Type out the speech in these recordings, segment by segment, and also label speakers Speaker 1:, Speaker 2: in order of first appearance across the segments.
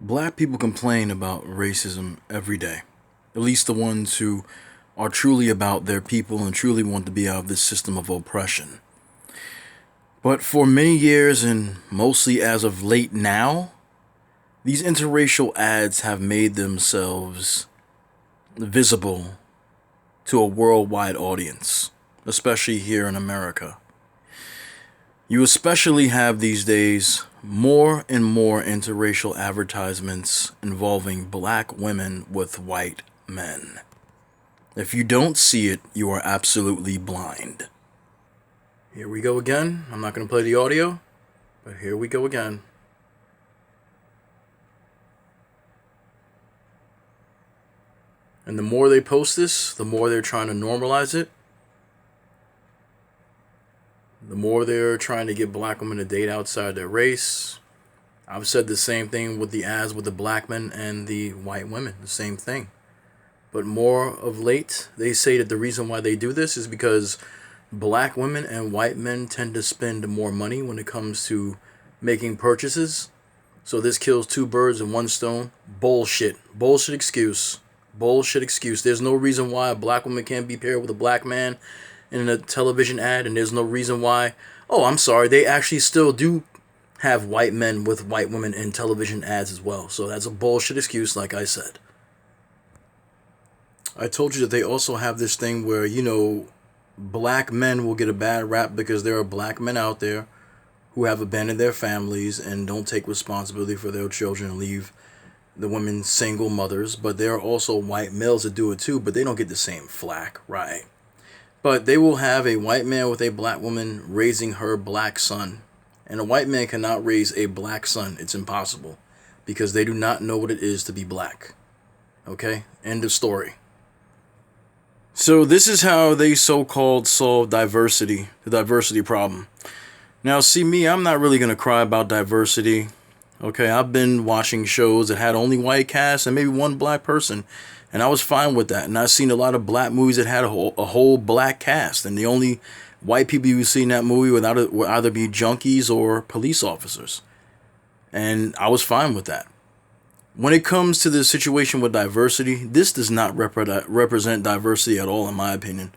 Speaker 1: Black people complain about racism every day. At least the ones who are truly about their people and truly want to be out of this system of oppression. But for many years, and mostly as of late now, these interracial ads have made themselves visible to a worldwide audience, especially here in America. You especially have these days more and more interracial advertisements involving black women with white men. If you don't see it, you are absolutely blind. Here we go again. I'm not going to play the audio, but here we go again. And the more they post this, the more they're trying to normalize it. The more they're trying to get black women to date outside their race. I've said the same thing with the ads with the black men and the white women. The same thing. But more of late, they say that the reason why they do this is because black women and white men tend to spend more money when it comes to making purchases. So this kills two birds in one stone. Bullshit. Bullshit excuse. Bullshit excuse. There's no reason why a black woman can't be paired with a black man in a television ad, and there's no reason why. Oh, I'm sorry. They actually still do have white men with white women in television ads as well. So that's a bullshit excuse, like I said. I told you that they also have this thing where, black men will get a bad rap because there are black men out there who have abandoned their families and don't take responsibility for their children and leave the women single mothers. But there are also white males that do it too, but they don't get the same flack, right? But they will have a white man with a black woman raising her black son. And a white man cannot raise a black son. It's impossible. Because they do not know what it is to be black. Okay? End of story. So this is how they so-called solve diversity. The diversity problem. Now, see me, I'm not really going to cry about diversity. Okay? I've been watching shows that had only white cast and maybe one black person. And I was fine with that. And I've seen a lot of black movies that had a whole black cast. And the only white people you see in that movie would either be junkies or police officers. And I was fine with that. When it comes to the situation with diversity, this does not represent diversity at all, in my opinion.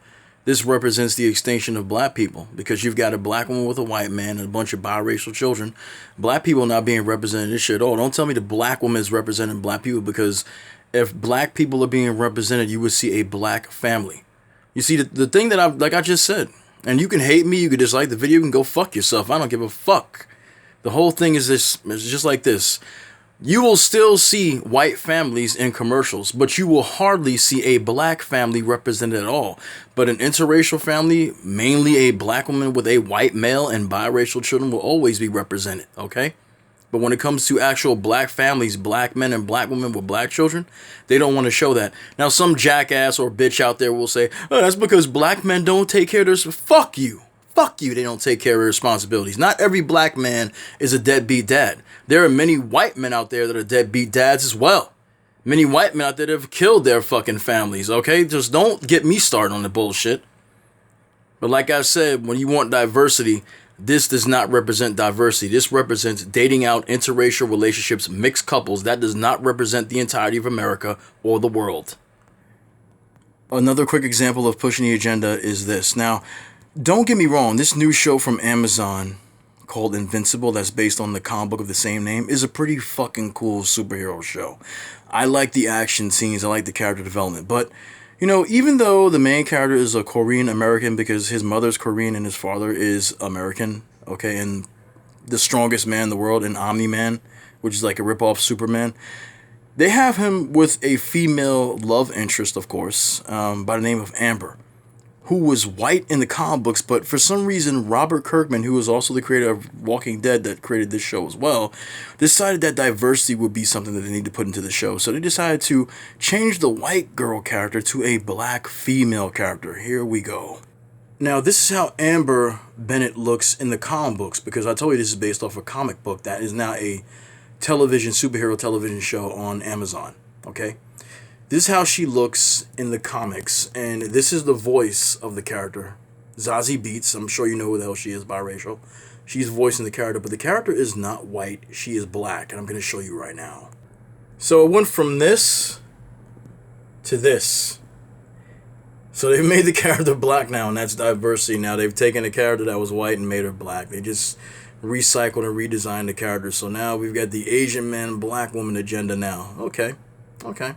Speaker 1: This represents the extinction of black people. Because you've got a black woman with a white man and a bunch of biracial children. Black people not being represented in this shit at all. Don't tell me the black woman is representing black people, because if black people are being represented, you would see a black family. You see, the thing that I just said, and you can hate me, you can dislike the video, you can go fuck yourself. I don't give a fuck. The whole thing is this, it's just like this. You will still see white families in commercials, but you will hardly see a black family represented at all. But an interracial family, mainly a black woman with a white male and biracial children, will always be represented, okay? But when it comes to actual black families, black men and black women with black children, they don't want to show that. Now, some jackass or bitch out there will say, oh, that's because black men don't take care of their... Fuck you. Fuck you, they don't take care of their responsibilities. Not every black man is a deadbeat dad. There are many white men out there that are deadbeat dads as well. Many white men out there that have killed their fucking families, okay? Just don't get me started on the bullshit. But like I said, when you want diversity... This does not represent diversity. This represents dating out interracial relationships, mixed couples. That does not represent the entirety of America or the world. Another quick example of pushing the agenda is this. Now, don't get me wrong. This new show from Amazon called Invincible, that's based on the comic book of the same name, is a pretty fucking cool superhero show. I like the action scenes. I like the character development. But even though the main character is a Korean American because his mother's Korean and his father is American, okay, and the strongest man in the world, an Omni-Man, which is like a ripoff Superman, they have him with a female love interest, of course, by the name of Amber, who was white in the comic books, but for some reason, Robert Kirkman, who was also the creator of Walking Dead that created this show as well, decided that diversity would be something that they need to put into the show. So they decided to change the white girl character to a black female character. Here we go. Now, this is how Amber Bennett looks in the comic books, because I told you this is based off a comic book that is now a superhero television show on Amazon, okay? This is how she looks in the comics, and this is the voice of the character, Zazie Beetz. I'm sure you know who the hell she is, biracial. She's voicing the character, but the character is not white. She is black, and I'm going to show you right now. So it went from this to this. So they've made the character black now, and that's diversity. Now they've taken a character that was white and made her black. They just recycled and redesigned the character. So now we've got the Asian man, black woman agenda now. Okay. Okay.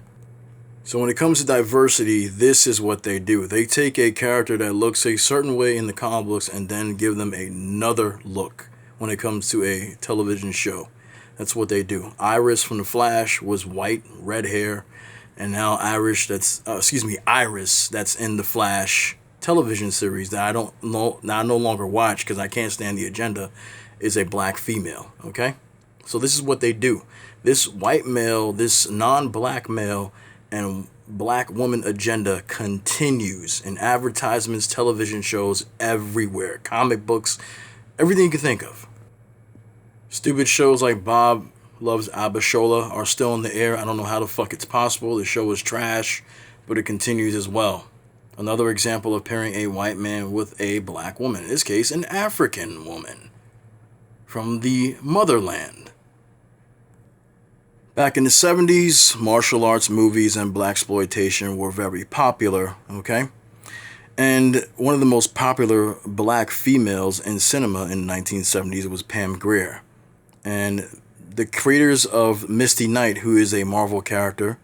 Speaker 1: So when it comes to diversity, this is what they do. They take a character that looks a certain way in the comic books and then give them another look when it comes to a television show. That's what they do. Iris from The Flash was white, red hair, and now Iris that's in the Flash television series that I no longer watch because I can't stand the agenda, is a black female. Okay, so this is what they do. This white male, this non-black male, and black woman agenda continues in advertisements, television shows, everywhere, comic books, everything you can think of. Stupid shows like Bob Loves Abishola are still in the air. I don't know how the fuck it's possible. The show is trash, but it continues as well. Another example of pairing a white man with a black woman. In this case, an African woman from the motherland. Back in the 70s, martial arts movies and blaxploitation were very popular, okay? And one of the most popular black females in cinema in the 1970s was Pam Grier. And the creators of Misty Knight, who is a Marvel character,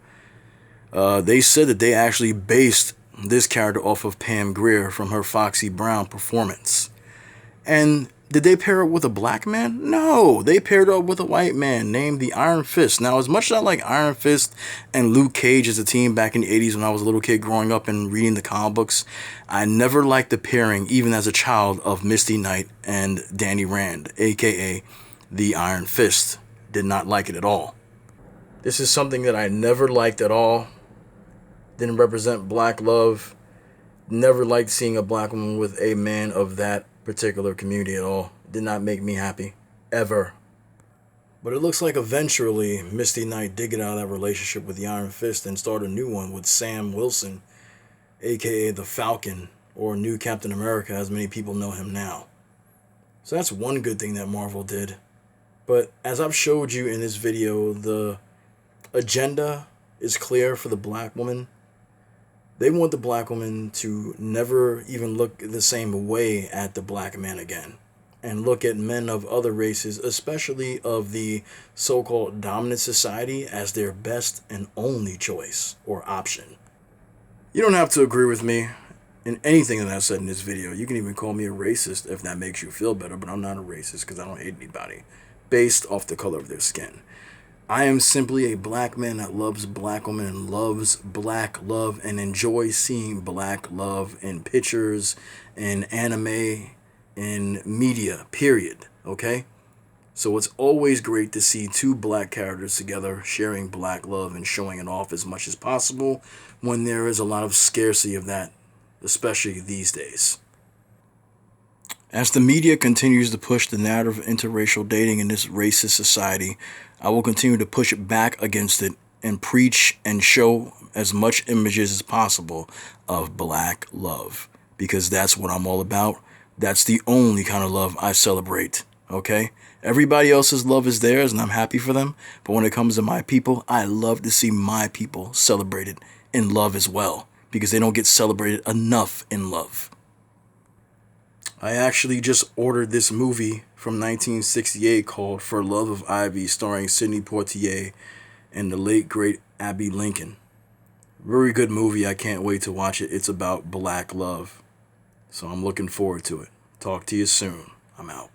Speaker 1: they said that they actually based this character off of Pam Grier from her Foxy Brown performance. And did they pair it with a black man? No, they paired up with a white man named the Iron Fist. Now, as much as I like Iron Fist and Luke Cage as a team back in the 80s when I was a little kid growing up and reading the comic books, I never liked the pairing, even as a child, of Misty Knight and Danny Rand, aka the Iron Fist. Did not like it at all. This is something that I never liked at all. Didn't represent black love. Never liked seeing a black woman with a man of that particular community at all. Did not make me happy. Ever. But it looks like eventually Misty Knight did get out of that relationship with the Iron Fist and start a new one with Sam Wilson, aka the Falcon, or New Captain America as many people know him now. So that's one good thing that Marvel did. But as I've showed you in this video, the agenda is clear for the black woman. They want the black woman to never even look the same way at the black man again. And look at men of other races, especially of the so-called dominant society, as their best and only choice or option. You don't have to agree with me in anything that I said in this video. You can even call me a racist if that makes you feel better, but I'm not a racist because I don't hate anybody based off the color of their skin. I am simply a black man that loves black women and loves black love and enjoys seeing black love in pictures, in anime, in media, period. Okay? So it's always great to see two black characters together sharing black love and showing it off as much as possible when there is a lot of scarcity of that, especially these days. As the media continues to push the narrative of interracial dating in this racist society, I will continue to push it back against it and preach and show as much images as possible of black love. Because that's what I'm all about. That's the only kind of love I celebrate. Okay? Everybody else's love is theirs and I'm happy for them. But when it comes to my people, I love to see my people celebrated in love as well. Because they don't get celebrated enough in love. I actually just ordered this movie from 1968 called For Love of Ivy, starring Sidney Poitier and the late, great Abbey Lincoln. Very good movie. I can't wait to watch it. It's about black love. So I'm looking forward to it. Talk to you soon. I'm out.